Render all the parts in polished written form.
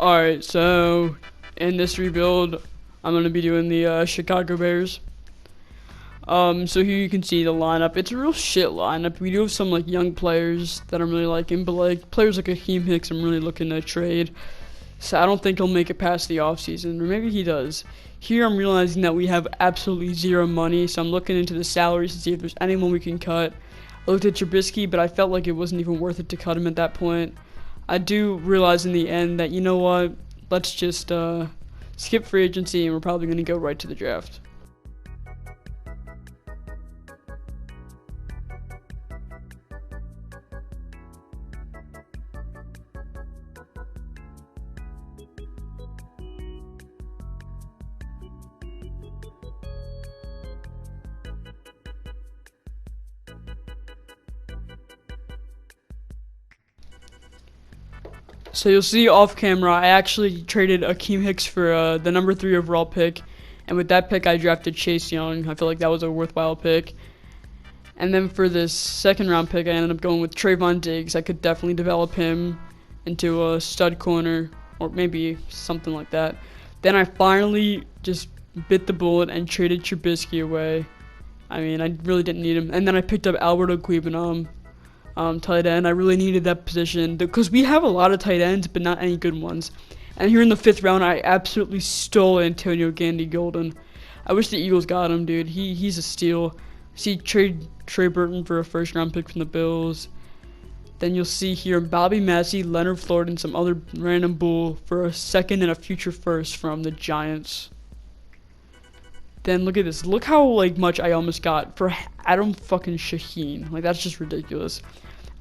Alright, so in this rebuild, I'm going to be doing the Chicago Bears. So here you can see the lineup. It's a real shit lineup. We do have some like young players that I'm really liking, but like players like Akeem Hicks I'm really looking to trade. So I don't think he'll make it past the offseason, or maybe he does. Here I'm realizing that we have absolutely zero money, so I'm looking into the salaries to see if there's anyone we can cut. I looked at Trubisky, but I felt like it wasn't even worth it to cut him at that point. I do realize in the end that, you know what, let's just skip free agency and we're probably going to go right to the draft. So you'll see off camera, I actually traded Akeem Hicks for the number 3 overall pick, and with that pick I drafted Chase Young. I feel like that was a worthwhile pick. And then for this second round pick, I ended up going with Trayvon Diggs. I could definitely develop him into a stud corner, or maybe something like that. Then I finally just bit the bullet and traded Trubisky away. I mean, I really didn't need him. And then I picked up Alberto Quibonam, tight end. I really needed that position because we have a lot of tight ends, but not any good ones. And here in the 5th round, I absolutely stole Antonio Gandy Golden. I wish the Eagles got him, dude. He's a steal. See, trade Trey Burton for a 1st round pick from the Bills. Then you'll see here Bobby Massey, Leonard Floyd, and some other random bull for a 2nd and a future 1st from the Giants. Then look at this. Look how like much I almost got for Adam fucking Shaheen. Like that's just ridiculous.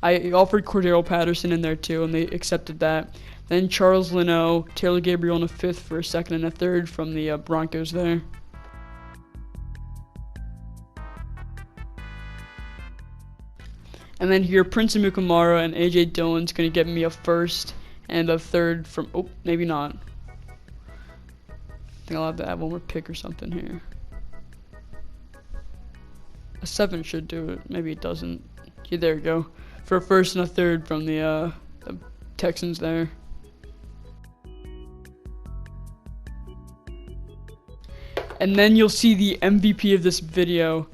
I offered Cordero Patterson in there too, and they accepted that. Then Charles Leno, Taylor Gabriel in a 5th for a 2nd and a 3rd from the Broncos there. And then here, Prince Amukamara and AJ Dillon's gonna get me a 1st and a 3rd from. Oh, maybe not. I think I'll have to add one more pick or something here. A 7 should do it. Maybe it doesn't. Yeah, there we go. For a 1st and a 3rd from the Texans there. And then you'll see the MVP of this video,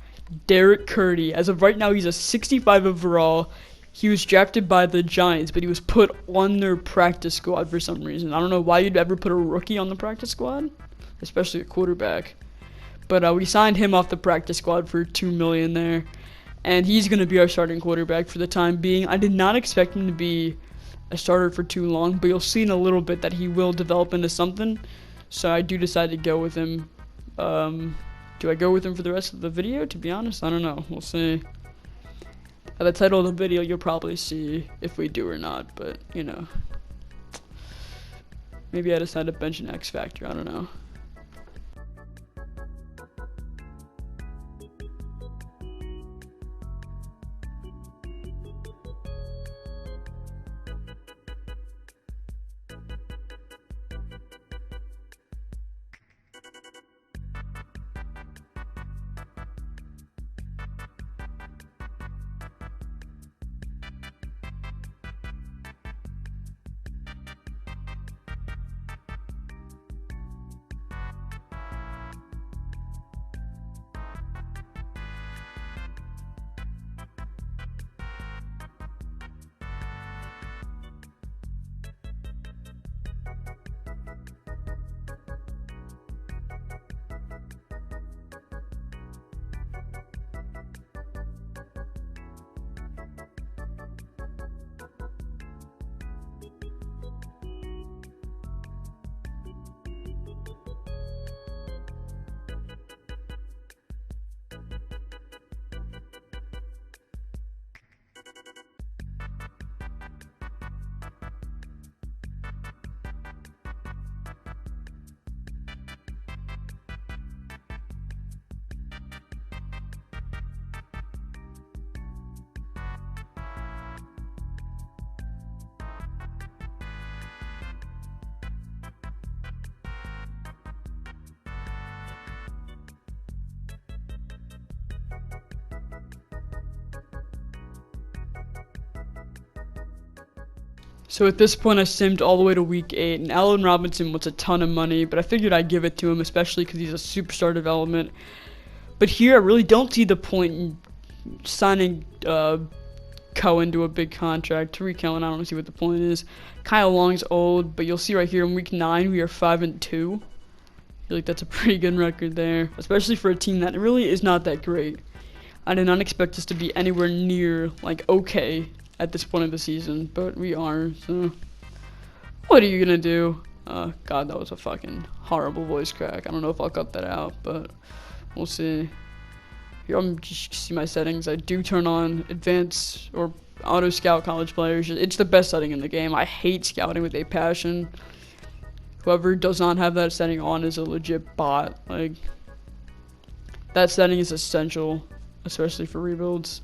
Derek Curdy. As of right now, he's a 65 overall. He was drafted by the Giants, but he was put on their practice squad for some reason. I don't know why you'd ever put a rookie on the practice squad, especially a quarterback. But we signed him off the practice squad for $2 million there, and he's going to be our starting quarterback for the time being. I did not expect him to be a starter for too long, but you'll see in a little bit that he will develop into something. So I do decide to go with him. Do I go with him for the rest of the video? To be honest, I don't know. We'll see. At the title of the video, you'll probably see if we do or not, but, you know. Maybe I decide to bench an X Factor, I don't know. So at this point, I simmed all the way to week 8, and Allen Robinson was a ton of money, but I figured I'd give it to him, especially because he's a superstar development. But here, I really don't see the point in signing Cohen to a big contract. Tariq Cohen, I don't see what the point is. Kyle Long's old, but you'll see right here in week 9, we are 5-2. I feel like that's a pretty good record there, especially for a team that really is not that great. I did not expect us to be anywhere near, like, okay at this point of the season, but we are, so what are you gonna do? God, that was a fucking horrible voice crack. I don't know if I'll cut that out, but we'll see. Here, I'm just see my settings. I do turn on advanced or auto scout college players. It's the best setting in the game. I hate scouting with a passion. Whoever does not have that setting on is a legit bot. Like, that setting is essential, especially for rebuilds.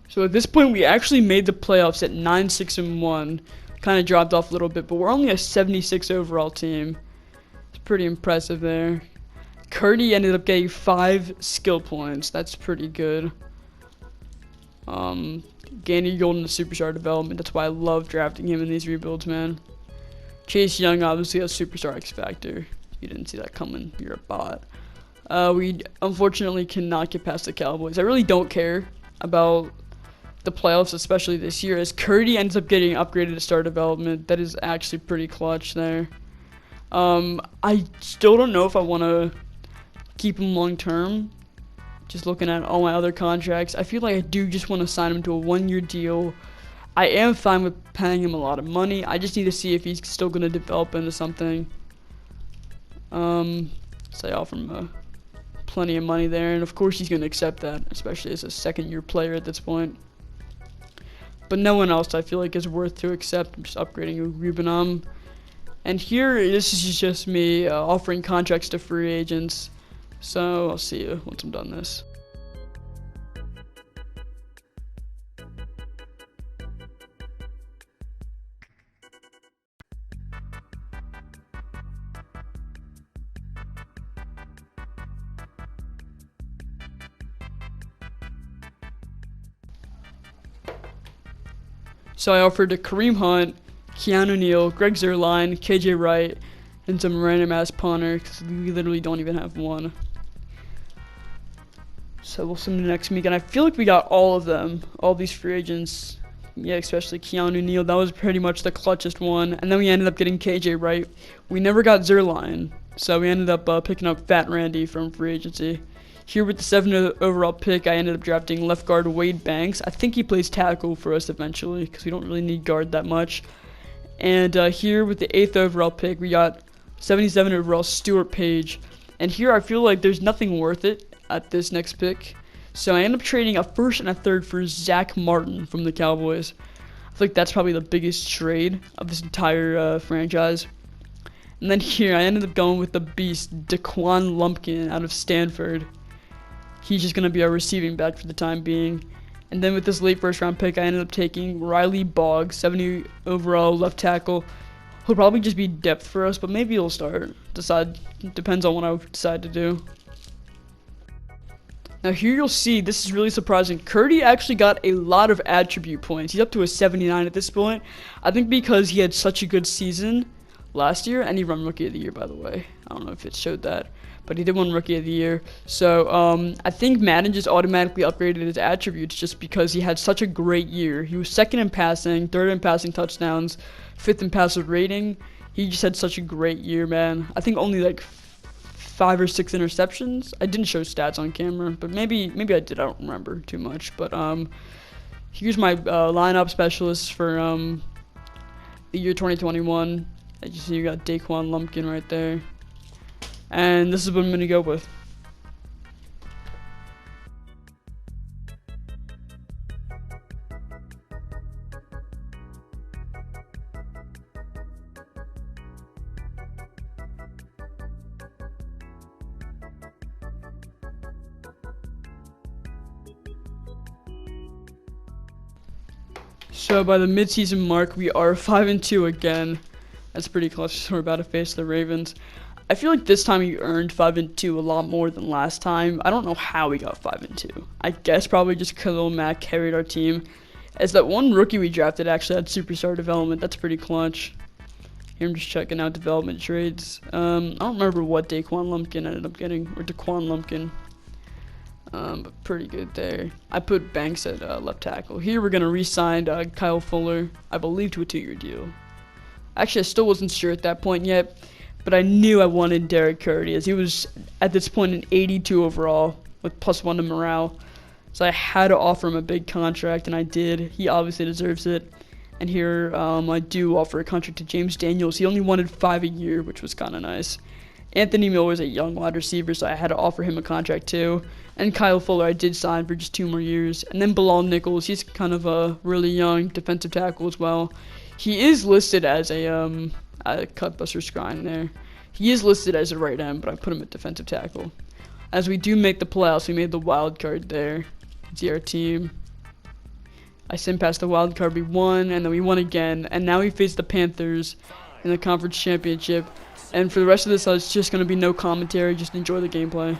So at this point, we actually made the playoffs at 9-6-1. Kind of dropped off a little bit, but we're only a 76 overall team. It's pretty impressive there. Curdy ended up getting 5 skill points. That's pretty good. Gandy Golden, the superstar development. That's why I love drafting him in these rebuilds, man. Chase Young, obviously a superstar X Factor. You didn't see that coming. You're a bot. We unfortunately cannot get past the Cowboys. I really don't care about the playoffs, especially this year, as Curdy ends up getting upgraded to star development. That is actually pretty clutch there. I still don't know if I want to keep him long term. Just looking at all my other contracts, I feel like I do just want to sign him to a 1-year deal. I am fine with paying him a lot of money. I just need to see if he's still going to develop into something. So I offer him plenty of money there, and of course he's going to accept that, especially as a second-year player at this point. But no one else I feel like is worth to accept. I'm just upgrading Rubenam. And here, this is just me offering contracts to free agents. So I'll see you once I'm done this. So I offered to Kareem Hunt, Keanu Neal, Greg Zuerlein, KJ Wright, and some random ass punter because we literally don't even have one. So we'll send the next week, and I feel like we got all of them, all these free agents. Yeah, especially Keanu Neal. That was pretty much the clutchest one. And then we ended up getting KJ Wright. We never got Zuerlein, so we ended up picking up Fat Randy from free agency. Here with the 7th overall pick, I ended up drafting left guard Wade Banks. I think he plays tackle for us eventually because we don't really need guard that much. And here with the 8th overall pick, we got 77 overall Stuart Page. And here I feel like there's nothing worth it at this next pick. So I end up trading a 1st and a 3rd for Zach Martin from the Cowboys. I feel like that's probably the biggest trade of this entire franchise. And then here I ended up going with the beast, Daquan Lumpkin out of Stanford. He's just going to be our receiving back for the time being. And then with this late 1st round pick, I ended up taking Riley Boggs, 70 overall left tackle. He'll probably just be depth for us, but maybe he'll start. Depends on what I decide to do. Now here you'll see, this is really surprising. Curdy actually got a lot of attribute points. He's up to a 79 at this point. I think because he had such a good season last year, and he won Rookie of the Year, by the way. I don't know if it showed that, but he did win Rookie of the Year. So I think Madden just automatically upgraded his attributes just because he had such a great year. He was 2nd in passing, 3rd in passing touchdowns, 5th in passive rating. He just had such a great year, man. I think only like 5 or 6 interceptions. I didn't show stats on camera, but maybe I did. I don't remember too much. But here's my lineup specialists for the year 2021. As you see, you got Daquan Lumpkin right there. And this is what I'm going to go with. So by the midseason mark, we are 5-2 again. That's pretty close. We're about to face the Ravens. I feel like this time we earned 5-2 a lot more than last time. I don't know how we got 5-2. I guess probably just Khalil Mack carried our team. As that one rookie we drafted actually had superstar development. That's pretty clutch. Here I'm just checking out development trades. I don't remember what Daquan Lumpkin ended up getting, or Daquan Lumpkin. But pretty good there. I put Banks at left tackle. Here we're going to re-sign Kyle Fuller, I believe, to a 2-year deal. Actually, I still wasn't sure at that point yet, but I knew I wanted Derek Curry, as he was, at this point, an 82 overall with +1 to morale. So I had to offer him a big contract, and I did. He obviously deserves it. And here I do offer a contract to James Daniels. He only wanted 5 a year, which was kind of nice. Anthony Miller is a young wide receiver, so I had to offer him a contract too. And Kyle Fuller I did sign for just 2 more years. And then Bilal Nichols, he's kind of a really young defensive tackle as well. He is listed as a cutbuster scrine there. He is listed as a right end, but I put him at defensive tackle. As we do make the playoffs, we made the wild card there. See our team. I sent past the wild card, we won, and then we won again. And now we face the Panthers in the conference championship. And for the rest of this, it's just going to be no commentary. Just enjoy the gameplay.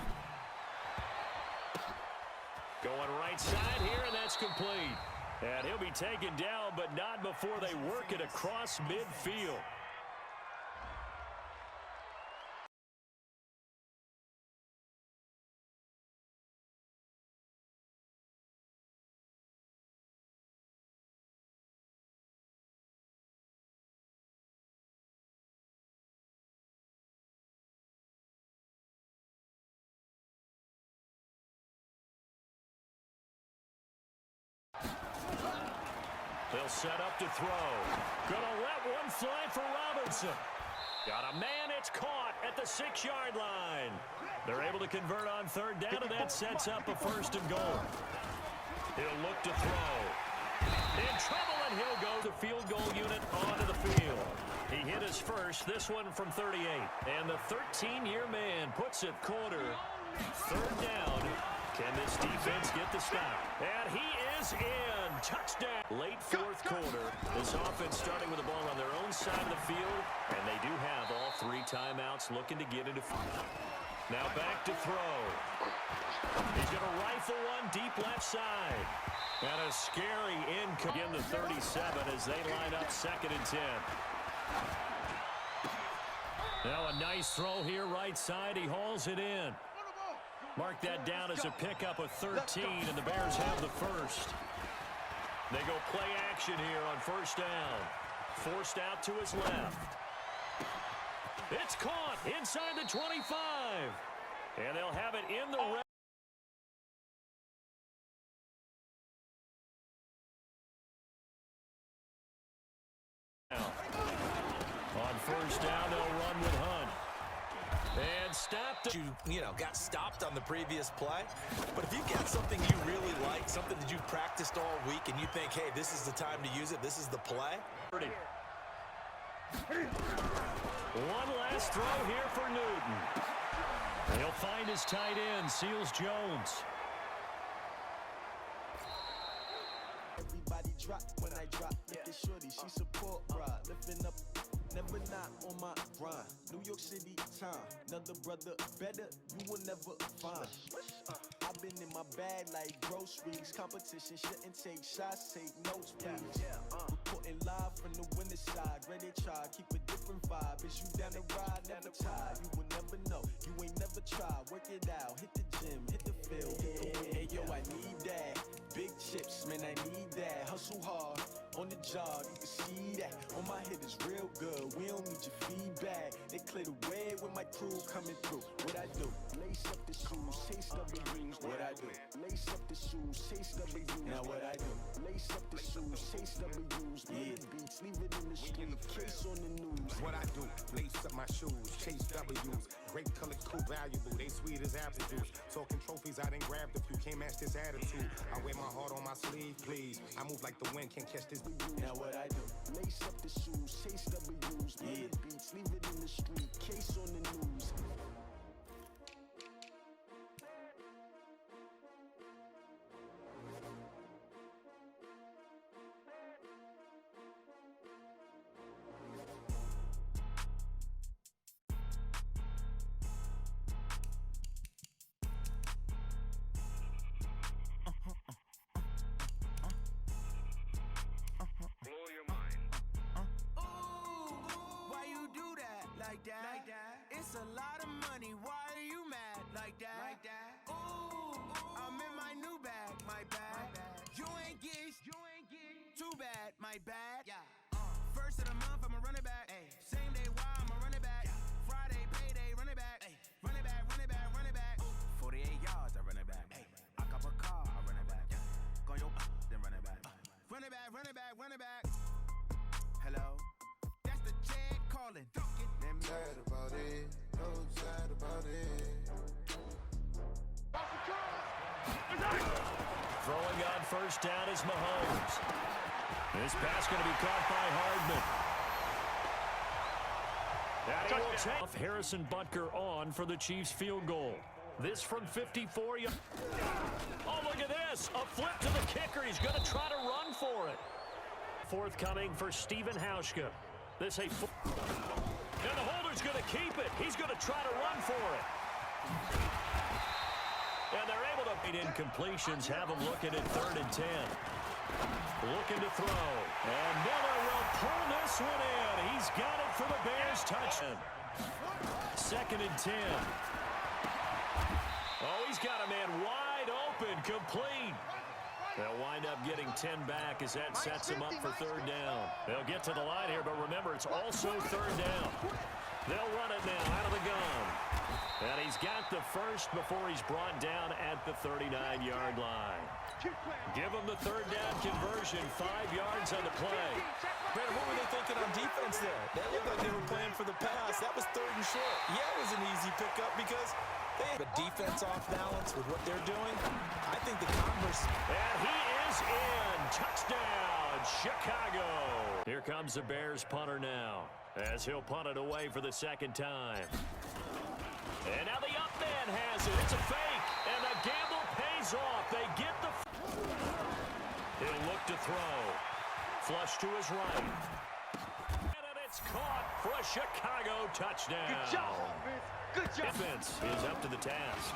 Going right side here, and that's complete. And he'll be taken down, but not before they work it across midfield. They'll set up to throw. Gonna let one fly for Robinson. Got a man, it's caught at the 6-yard line. They're able to convert on 3rd down, and that sets up a 1st and goal. He'll look to throw. In trouble, and he'll go the field goal unit onto the field. He hit his first, this one from 38. And the 13-year man puts it quarter. 3rd down. Can this defense get the stop? And he is in. Touchdown. Late 4th quarter. This offense starting with the ball on their own side of the field. And they do have all 3 timeouts looking to get into. Now back to throw. He's going to rifle one deep left side. And a scary income in the 37 as they line up 2nd and 10. Now a nice throw here right side. He hauls it in. Mark that down as a pickup of 13, and the Bears have the 1st. They go play action here on 1st down. Forced out to his left. It's caught inside the 25. And they'll have it in the red. On 1st down, they'll run with Hunt. And stopped. You know, got stopped on the previous play. But if you've got something you really like, something that you've practiced all week, and you think, hey, this is the time to use it, this is the play. One last throw here for Newton. He'll find his tight end, Seals Jones. Everybody drop when I drop. Look at shorty, she support ride. Lifting up, never not on my grind. New York City time, another brother better, you will never find. I've been in my bag like groceries. Competition shouldn't take shots, take notes, please. Reporting live from the winner side. Ready to try, keep a different vibe. Is you down the ride, never tired. You will never know, you ain't never tried. Work it out, hit the gym, hit the field, hit the win. Hey, yo, I need that. Big chips, man, I need that. Hustle hard, on the job, you can see that. On my head is real good, we don't need your feedback. They clear the way when my crew coming through. What I do? Lace up the shoes, taste of the greens. What I do? Lace up the shoes, taste of the greens. Now what I do? Lace up the shoes, taste of the greens. Yeah. Beats, leave it in the street, case on the news. What I do? Lace up my my shoes, chase W's, grape colored cool valuable, they sweet as apple juice. Talking trophies, I done grabbed a few, can't match this attitude. I wear my heart on my sleeve, please. I move like the wind, can't catch this. Now what I do? Lace up the shoes, chase W's, yeah. Beats, leave it in the street, case on the news. Like that. It's a lot of money. Why are you mad like that? Ooh, I'm in my new bag, my bad. You ain't get too bad, my bad. Yeah. First of the month, I'ma run it back. Ay. Same day, why I'ma run it back. Yeah. Friday, payday, run it back. Ay. Run it back, run it back, run it back. 48 yards, I run it back. Ay. I cop a car, I run it back. Yeah. Go your then run it back. Run it back, run it back, run it back. Hello, that's the Chad calling. Sad about it, no sad about it. Throwing on first down is Mahomes. This pass going to be caught by Hardman. And he will take Harrison Butker on for the Chiefs field goal. This from 54 yards. Oh, look at this. A flip to the kicker. He's going to try to run for it. Forthcoming for Stephen Hauschka. This a and the holder's going to keep it. He's going to try to run for it. And they're able to beat incompletions, have him looking at 3rd and 10. Looking to throw. And Miller will pull this one in. He's got it for the Bears touchdown. 2nd and 10. Oh, he's got a man wide open, complete. They'll wind up getting 10 back as that sets him up for 3rd down. They'll get to the line here, but remember, it's also 3rd down. They'll run it now out of the gun. And he's got the first before he's brought down at the 39-yard line. Give him the 3rd down conversion, 5 yards on the play. Brandon, what were they thinking on defense there? They looked like they were playing for the pass. That was 3rd and short. Yeah, it was an easy pickup because they have a defense off balance with what they're doing. I think the converse. And he is in. Touchdown, Chicago. Here comes the Bears punter now as he'll punt it away for the 2nd time. And now the up man has it. It's a fake. And the gamble pays off. They get the. He'll look to throw. Flush to his right. And it's caught for a Chicago touchdown. Good job, offense. Good job. Defense is up to the task.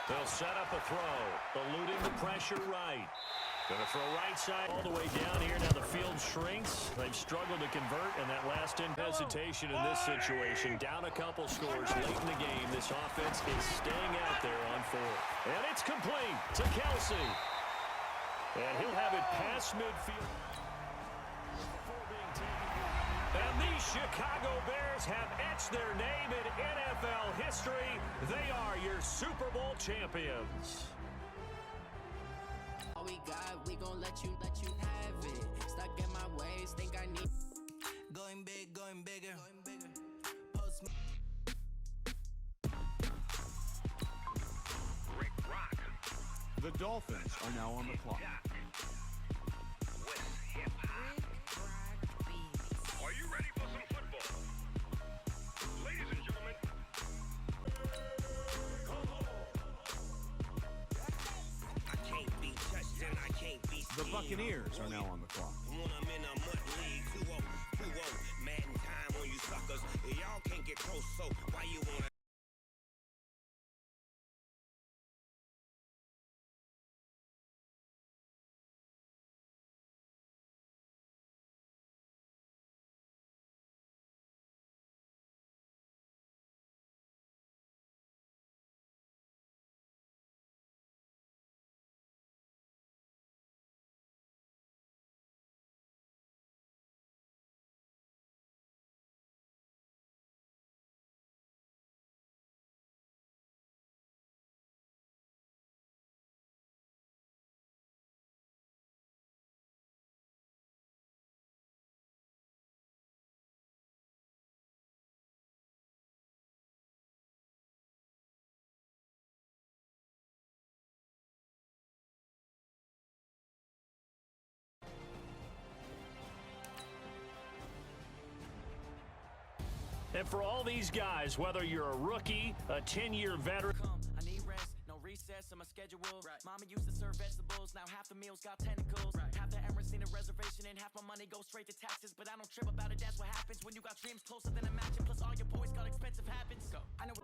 They'll set up a throw. Eluding the pressure right. Going to throw right side all the way down here. Now the field shrinks. They've struggled to convert, and that last hesitation in this situation. Down a couple scores late in the game. This offense is staying out there on 4th. And it's complete to Kelsey. And he'll have it past midfield. And the Chicago Bears have etched their name in NFL history. They are your Super Bowl champions. All we got, we gon' let you have it. Stuck in my ways, think I need. Going big, going bigger. Post me. Rick Rock. The Dolphins are now on the clock. With hip hop. Are you ready for some football? Ladies and gentlemen. I can't be touched and I can't be seen. The Buccaneers are now on the clock. When I'm in a mud league, 2-0, Madden time on you suckers. Y'all can't get close, so why you wanna And for all these guys, whether you're a rookie, a 10-year veteran. I need rest, no recess on my schedule. Mama used to serve vegetables, now half the meals got tentacles. Half the Emirates need a reservation and half my money goes straight to taxes. But I don't trip about it, that's what happens when you got dreams closer than a match. Plus all your boys got expensive habits. I know.